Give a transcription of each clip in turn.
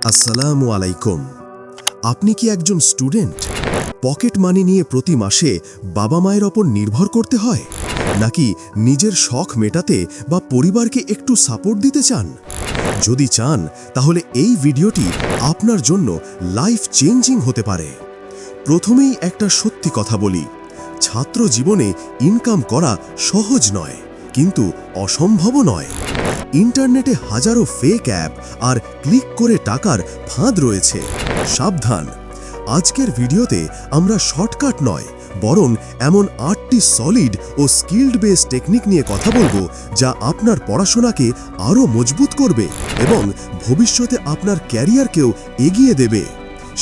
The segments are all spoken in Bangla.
আসসালামু আলাইকুম। আপনি কি একজন স্টুডেন্ট? পকেট মানি নিয়ে প্রতি মাসে বাবা মায়ের ওপর নির্ভর করতে হয়, নাকি নিজের শখ মেটাতে বা পরিবারকে একটু সাপোর্ট দিতে চান? যদি চান তাহলে এই ভিডিওটি আপনার জন্য লাইফ চেঞ্জিং হতে পারে। প্রথমেই একটা সত্যি কথা বলি, ছাত্র জীবনে ইনকাম করা সহজ নয়, কিন্তু অসম্ভবও নয়। ইন্টারনেটে হাজারো ফেক অ্যাপ আর ক্লিক করে টাকার ফাঁদ রয়েছে। সাবধান! আজকের ভিডিওতে আমরা শর্টকাট নয়, বরং এমন 8টি সলিড ও স্কিল্ড বেস টেকনিক নিয়ে কথা বলবো, যা আপনার পড়াশোনাকে আরও মজবুত করবে এবং ভবিষ্যতে আপনার ক্যারিয়ারকেও এগিয়ে দেবে।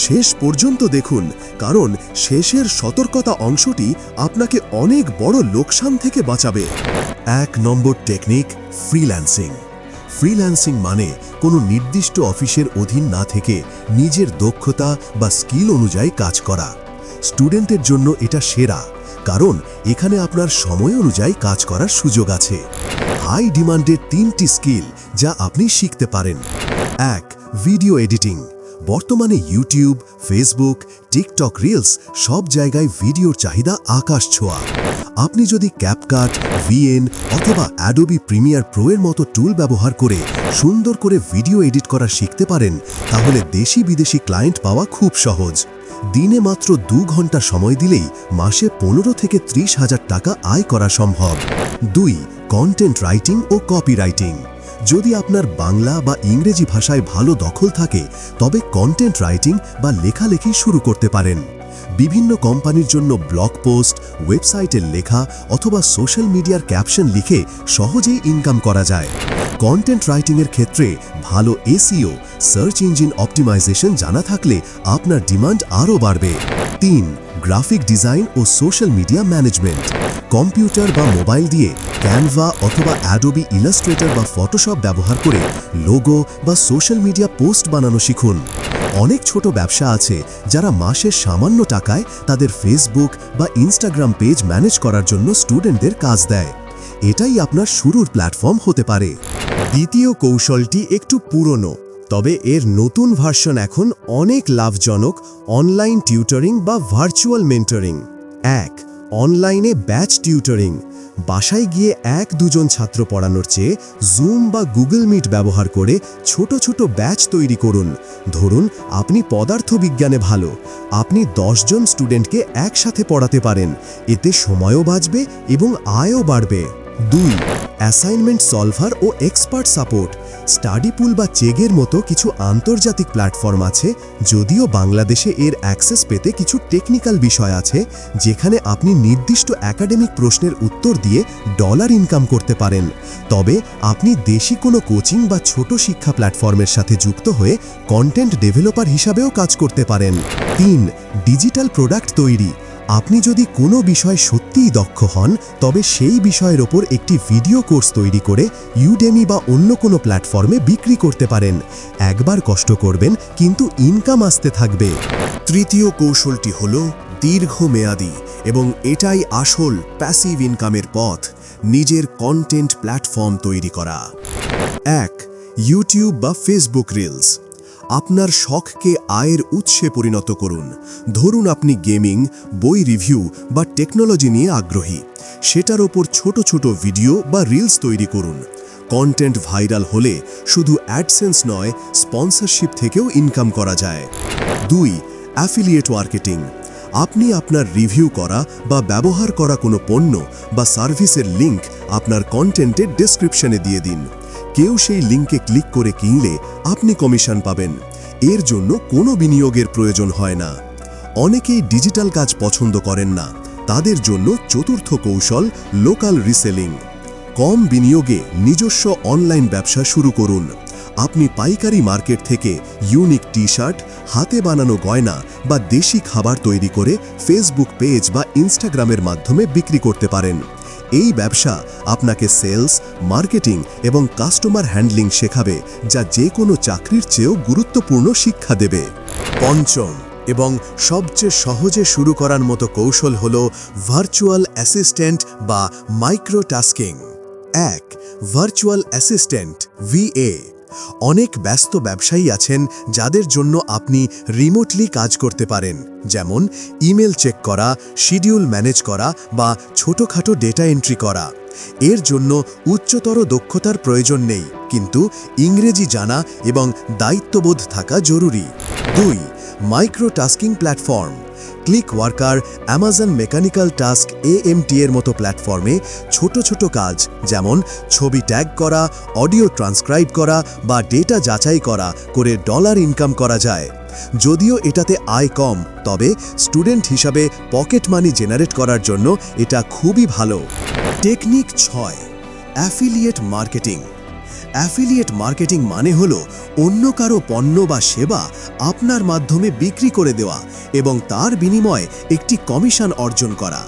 শেষ পর্যন্ত দেখুন, কারণ শেষের সতর্কতা অংশটি আপনাকে অনেক বড় লোকসান থেকে বাঁচাবে। 1 নম্বর টেকনিক, ফ্রিল্যান্সিং। ফ্রিল্যান্সিং মানে কোনো নির্দিষ্ট অফিসের অধীন না থেকে নিজের দক্ষতা বা স্কিল অনুযায়ী কাজ করা। স্টুডেন্টের জন্য এটা সেরা, কারণ এখানে আপনার সময় অনুযায়ী কাজ করার সুযোগ আছে। হাই ডিমান্ডের 3টি স্কিল যা আপনি শিখতে পারেন। 1. Video editing. বর্তমানে ইউটিউব, ফেসবুক, টিকটক রিলস সব জায়গায় ভিডিওর চাহিদা আকাশ ছোঁয়া। আপনি যদি ক্যাপকাট, ভিএন অথবা অ্যাডোবি প্রিমিয়ার প্রো এর মতো টুল ব্যবহার করে সুন্দর করে ভিডিও এডিট করা শিখতে পারেন, তাহলে দেশি বিদেশি ক্লায়েন্ট পাওয়া খুব সহজ। দিনে মাত্র 2 ঘন্টা সময় দিলেই মাসে 15 থেকে 30,000 টাকা আয় করা সম্ভব। 2. কন্টেন্ট রাইটিং ও কপিরাইটিং। যদি আপনার বাংলা বা ইংরেজি ভাষায় ভালো দখল থাকে, তবে কন্টেন্ট রাইটিং বা লেখালেখি শুরু করতে পারেন। বিভিন্ন কোম্পানির জন্য ব্লগ পোস্ট, ওয়েবসাইটের লেখা অথবা সোশ্যাল মিডিয়ার ক্যাপশন লিখে সহজেই ইনকাম করা যায়। কন্টেন্ট রাইটিংয়ের ক্ষেত্রে ভালো এসইও, সার্চ ইঞ্জিন অপটিমাইজেশন জানা থাকলে আপনার ডিমান্ড আরও বাড়বে। 3. গ্রাফিক ডিজাইন ও সোশ্যাল মিডিয়া ম্যানেজমেন্ট। কম্পিউটার বা মোবাইল দিয়ে ক্যানভা অথবা অ্যাডোবি ইলাস্ট্রেটর বা ফটোশপ ব্যবহার করে লোগো বা সোশ্যাল মিডিয়া পোস্ট বানানো শিখুন। অনেক ছোট ব্যবসা আছে যারা মাসের সামান্য টাকায় তাদের ফেসবুক বা ইনস্টাগ্রাম পেজ ম্যানেজ করার জন্য স্টুডেন্টদের কাজ দেয়। এটাই আপনার শুরুর প্ল্যাটফর্ম হতে পারে। দ্বিতীয় কৌশলটি একটু পুরনো, তবে এর নতুন ভার্সন এখন অনেক লাভজনক, অনলাইন টিউটরিং বা ভার্চুয়াল মেন্টরিং। 1. অনলাইনে ব্যাচ টিউটরিং। বাসায় গিয়ে 1-2 জন ছাত্র পড়ানোর চেয়ে জুম বা গুগল মিট ব্যবহার করে ছোট ছোট ব্যাচ তৈরি করুন। ধরুন আপনি পদার্থবিজ্ঞানে ভালো, আপনি 10 জন স্টুডেন্টকে একসাথে পড়াতে পারেন। এতে সময়ও বাঁচবে এবং আয়ও বাড়বে। 2. অ্যাসাইনমেন্ট সলভার ও এক্সপার্ট সাপোর্ট। স্টাডি পুল বা চেগের মতো কিছু আন্তর্জাতিক প্ল্যাটফর্ম আছে, যদিও বাংলাদেশে এর অ্যাক্সেস পেতে কিছু টেকনিক্যাল বিষয় আছে, যেখানে আপনি নির্দিষ্ট একাডেমিক প্রশ্নের উত্তর দিয়ে ডলার ইনকাম করতে পারেন। তবে আপনি দেশি কোনো কোচিং বা ছোট শিক্ষা প্ল্যাটফর্মের সাথে যুক্ত হয়ে কন্টেন্ট ডেভেলপার হিসাবেও কাজ করতে পারেন। 3. ডিজিটাল প্রোডাক্ট তৈরি। আপনি যদি কোনো বিষয় সত্যিই দক্ষ হন, তবে সেই বিষয়ের ওপর একটি ভিডিও কোর্স তৈরি করে ইউডেমি বা অন্য কোনো প্ল্যাটফর্মে বিক্রি করতে পারেন। একবার কষ্ট করবেন, কিন্তু ইনকাম আসতে থাকবে। তৃতীয় কৌশলটি হল দীর্ঘমেয়াদী, এবং এটাই আসল প্যাসিভ ইনকামের পথ, নিজের কন্টেন্ট প্ল্যাটফর্ম তৈরি করা। 1. ইউটিউব বা ফেসবুক রিলস। আপনার শখকে আয়ের উৎসে পরিণত করুন। ধরুন আপনি গেমিং, বই রিভিউ বা টেকনোলজি নিয়ে আগ্রহী। সেটার ওপর ছোট ছোট ভিডিও বা রিলস তৈরি করুন। কন্টেন্ট ভাইরাল হলে শুধু অ্যাডসেন্স নয়, স্পন্সরশিপ থেকেও ইনকাম করা যায়। 2. Affiliate marketing. আপনি আপনার রিভিউ করা বা ব্যবহার করা কোনো পণ্য বা সার্ভিসের লিঙ্ক আপনার কন্টেন্টের ডেসক্রিপশনে দিয়ে দিন। কেউ সেই লিঙ্কে ক্লিক করে কিনলে আপনি কমিশন পাবেন। এর জন্য কোনো বিনিয়োগের প্রয়োজন হয় না। অনেকেই ডিজিটাল কাজ পছন্দ করেন না, তাদের জন্য চতুর্থ কৌশল লোকাল রিসেলিং। কম বিনিয়োগে নিজস্ব অনলাইন ব্যবসা শুরু করুন। আপনি পাইকারি মার্কেট থেকে ইউনিক টি-শার্ট, হাতে বানানো গয়না বা দেশি খাবার তৈরি করে ফেসবুক পেজ বা ইনস্টাগ্রামের মাধ্যমে বিক্রি করতে পারেন। এই ব্যবসা আপনাকে সেলস, মার্কেটিং এবং কাস্টমার হ্যান্ডলিং শেখাবে, যা যে কোনো চাকরির চেয়েও গুরুত্বপূর্ণ শিক্ষা দেবে। পঞ্চম এবং সবচেয়ে সহজে শুরু করার মতো কৌশল হল ভার্চুয়াল অ্যাসিস্ট্যান্ট বা micro tasking. 1. Virtual assistant, VA। অনেক ব্যস্ত ব্যবসায়ী আছেন যাদের জন্য আপনি রিমোটলি কাজ করতে পারেন, যেমন ইমেল চেক করা, শিডিউল ম্যানেজ করা বা ছোটখাটো ডেটা এন্ট্রি করা। এর জন্য উচ্চতর দক্ষতার প্রয়োজন নেই, কিন্তু ইংরেজি জানা এবং দায়িত্ববোধ থাকা জরুরি। 2. Micro tasking platform. Click worker, Amazon mechanical task AMT এর মতো প্ল্যাটফর্মে ছোট ছোট কাজ যেমন ছবি ট্যাগ করা, অডিও ট্রান্সক্রাইব করা বা ডেটা যাচাই করা করে ডলার ইনকাম করা যায়। যদিও এটাতে আয় কম, তবে স্টুডেন্ট হিসাবে পকেট মানি জেনারেট করার জন্য এটা খুবই ভালো। Technique 6. Affiliate marketing. Affiliate marketing মানে হলো অন্য কারো পণ্য বা সেবা আপনার মাধ্যমে বিক্রি করে দেওয়া এবং তার বিনিময়ে একটি কমিশন অর্জন করা।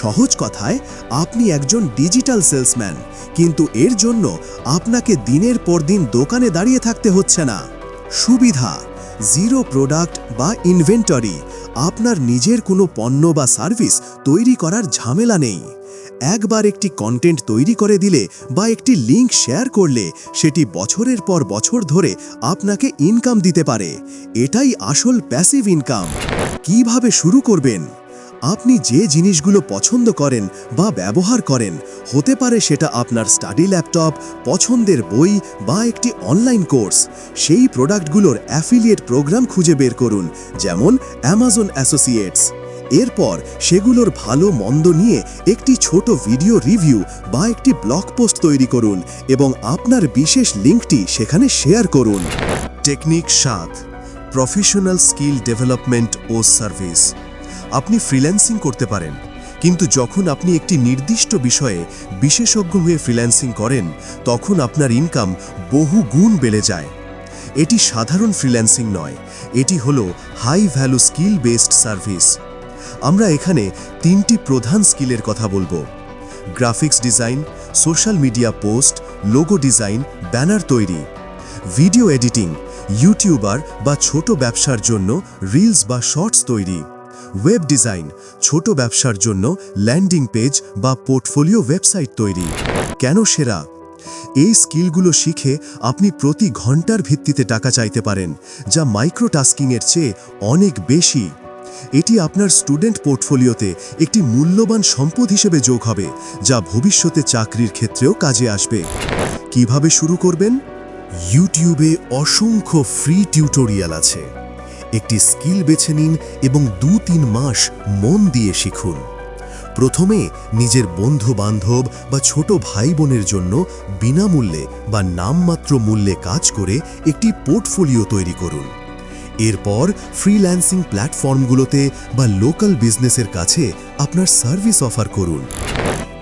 সহজ কথায়, আপনি একজন ডিজিটাল সেলসম্যান, কিন্তু এর জন্য আপনাকে দিনের পর দিন দোকানে দাঁড়িয়ে থাকতে হচ্ছে না। সুবিধা: জিরো প্রোডাক্ট বা ইনভেন্টরি, আপনার নিজের কোনো পণ্য বা সার্ভিস তৈরি করার ঝামেলা নেই। একবার একটি কন্টেন্ট তৈরি করে দিলে বা একটি লিঙ্ক শেয়ার করলে সেটি বছরের পর বছর ধরে আপনাকে ইনকাম দিতে পারে। এটাই আসল প্যাসিভ ইনকাম। কিভাবে শুরু করবেন? আপনি যে জিনিসগুলো পছন্দ করেন বা ব্যবহার করেন, হতে পারে সেটা আপনার স্টাডি ল্যাপটপ, পছন্দের বই বা একটি অনলাইন কোর্স, সেই প্রোডাক্টগুলোর অ্যাফিলিয়েট প্রোগ্রাম খুঁজে বের করুন, যেমন অ্যামাজন অ্যাসোসিয়েটস। এরপর সেগুলোর ভালো মন্দ নিয়ে একটি ছোট ভিডিও রিভিউ বা একটি ব্লগ পোস্ট তৈরি করুন এবং আপনার বিশেষ লিঙ্কটি সেখানে শেয়ার করুন। টেকনিক 7. প্রফেশনাল স্কিল ডেভেলপমেন্ট ও সার্ভিস। আপনি ফ্রিল্যান্সিং করতে পারেন, কিন্তু যখন আপনি একটি নির্দিষ্ট বিষয়ে বিশেষজ্ঞ হয়ে ফ্রিল্যান্সিং করেন, তখন আপনার ইনকাম বহু গুণ বেড়ে যায়। এটি সাধারণ ফ্রিল্যান্সিং নয়, এটি হলো high value skill based service. আমরা এখানে 3টি প্রধান স্কিলের কথা বলবো: graphics design, social media post, logo design, banner তৈরি; ভিডিও এডিটিং, ইউটিউবার বা ছোট ব্যবসার জন্য রিলস বা শর্টস তৈরি; ওয়েব ডিজাইন, ছোট ব্যবসার জন্য ল্যান্ডিং পেজ বা পোর্টফোলিও ওয়েবসাইট তৈরি। কেন সেরা? এই স্কিলগুলো শিখে আপনি প্রতি ঘন্টার ভিত্তিতে টাকা চাইতে পারেন, যা মাইক্রো টাস্কিংয়ের চেয়ে অনেক বেশি। এটি আপনার স্টুডেন্ট পোর্টফোলিওতে একটি মূল্যবান সম্পদ হিসেবে যোগ হবে, যা ভবিষ্যতে চাকরির ক্ষেত্রেও কাজে আসবে। কিভাবে শুরু করবেন? ইউটিউবে অসংখ্য ফ্রি টিউটোরিয়াল আছে। একটি স্কিল বেছে নিন এবং 2-3 মাস মন দিয়ে শিখুন। প্রথমে নিজের বন্ধু-বান্ধব বা ছোট ভাই বোনের জন্য বিনামূল্যে বা নামমাত্র মূল্যে কাজ করে একটি পোর্টফোলিও তৈরি করুন। এরপর ফ্রিল্যান্সিং প্ল্যাটফর্মগুলোতে বা লোকাল বিজনেসের কাছে আপনার সার্ভিস অফার করুন।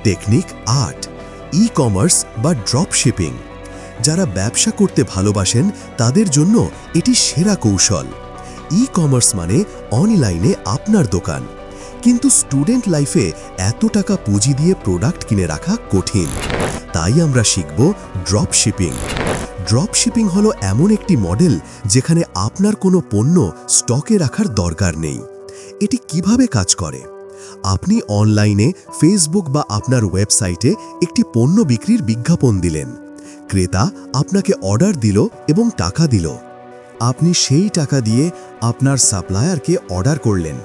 টেকনিক 8. ই-কমার্স বা ড্রপ শিপিং। যারা ব্যবসা করতে ভালোবাসেন তাদের জন্য এটি সেরা কৌশল। ই-কমার্স মানে অনলাইনে আপনার দোকান, কিন্তু স্টুডেন্ট লাইফে এত টাকা পুঁজি দিয়ে প্রোডাক্ট কিনে রাখা কঠিন। তাই আমরা শিখব ড্রপ শিপিং। ড্রপ শিপিং হলো এমন একটি মডেল যেখানে আপনার কোনো পণ্য স্টকে রাখার দরকার নেই। এটি কিভাবে কাজ করে? আপনি অনলাইনে ফেসবুক বা আপনার ওয়েবসাইটে একটি পণ্য বিক্রির বিজ্ঞাপন দিলেন। ক্রেতা আপনাকে অর্ডার দিল এবং টাকা দিল। আপনি সেই টাকা দিয়ে আপনার সাপ্লায়ারকে অর্ডার করলেন।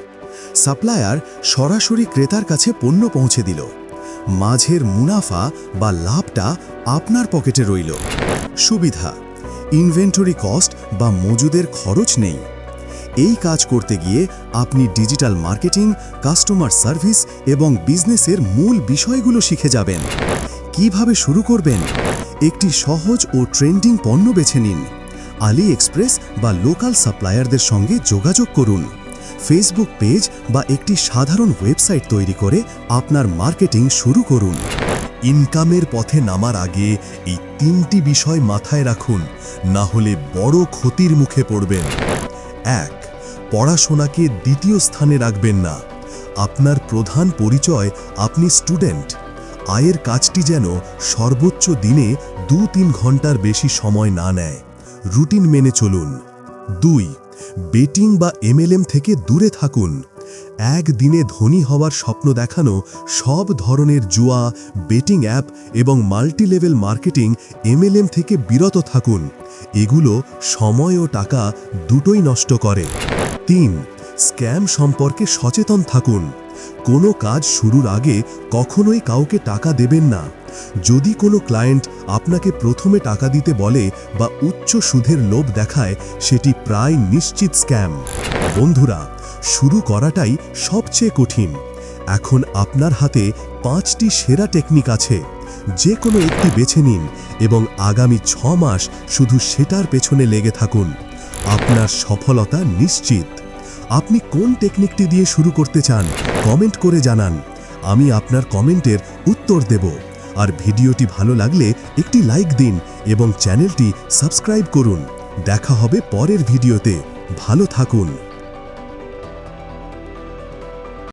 সাপ্লায়ার সরাসরি ক্রেতার কাছে পণ্য পৌঁছে দিল। মাঝের মুনাফা বা লাভটা আপনার পকেটে রইল। সুবিধা: ইনভেন্টরি কস্ট বা মজুদের খরচ নেই। এই কাজ করতে গিয়ে আপনি ডিজিটাল মার্কেটিং, কাস্টমার সার্ভিস এবং বিজনেসের মূল বিষয়গুলো শিখে যাবেন। কিভাবে শুরু করবেন? একটি সহজ ও ট্রেন্ডিং পণ্য বেছে নিন। আলি এক্সপ্রেস বা লোকাল সাপ্লায়ারদের সঙ্গে যোগাযোগ করুন। ফেসবুক পেজ বা একটি সাধারণ ওয়েবসাইট তৈরি করে আপনার মার্কেটিং শুরু করুন। ইনকামের পথে নামার আগে এই 3টি বিষয় মাথায় রাখুন, না হলে বড় ক্ষতির মুখে পড়বেন। 1. পড়াশোনাকে দ্বিতীয় স্থানে রাখবেন না। আপনার প্রধান পরিচয় আপনি স্টুডেন্ট। আয়ের কাজটি যেন সর্বোচ্চ দিনে 2-3 ঘন্টার বেশি সময় না নেয়। রুটিন মেনে চলুন। 2. বেটিং বা MLM থেকে দূরে থাকুন। একদিনে ধনী হওয়ার স্বপ্ন দেখানো সব ধরনের জুয়া, বেটিং অ্যাপ এবং মাল্টিলেভেল মার্কেটিং MLM থেকে বিরত থাকুন। এগুলো সময় ও টাকা দুটোই নষ্ট করে। 3. স্ক্যাম সম্পর্কে সচেতন থাকুন। কোনো কাজ শুরুর আগে কখনোই কাউকে টাকা দেবেন না। যদি কোনো ক্লায়েন্ট আপনাকে প্রথমে টাকা দিতে বলে বা উচ্চ সুদের লোভ দেখায়, সেটি প্রায় নিশ্চিত স্ক্যাম। বন্ধুরা, শুরু করাটাই সবচেয়ে কঠিন। এখন আপনার হাতে 5টি সেরা টেকনিক আছে। যে কোনো একটি বেছে নিন এবং আগামী 6 মাস শুধু সেটার পেছনে লেগে থাকুন। আপনার সফলতা নিশ্চিত। আপনি কোন টেকনিকটি দিয়ে শুরু করতে চান কমেন্ট করে জানান। আমি আপনার কমেন্টের উত্তর দেব। আর ভিডিওটি ভালো লাগলে একটি লাইক দিন এবং চ্যানেলটি সাবস্ক্রাইব করুন। দেখা হবে পরের ভিডিওতে। ভালো থাকুন।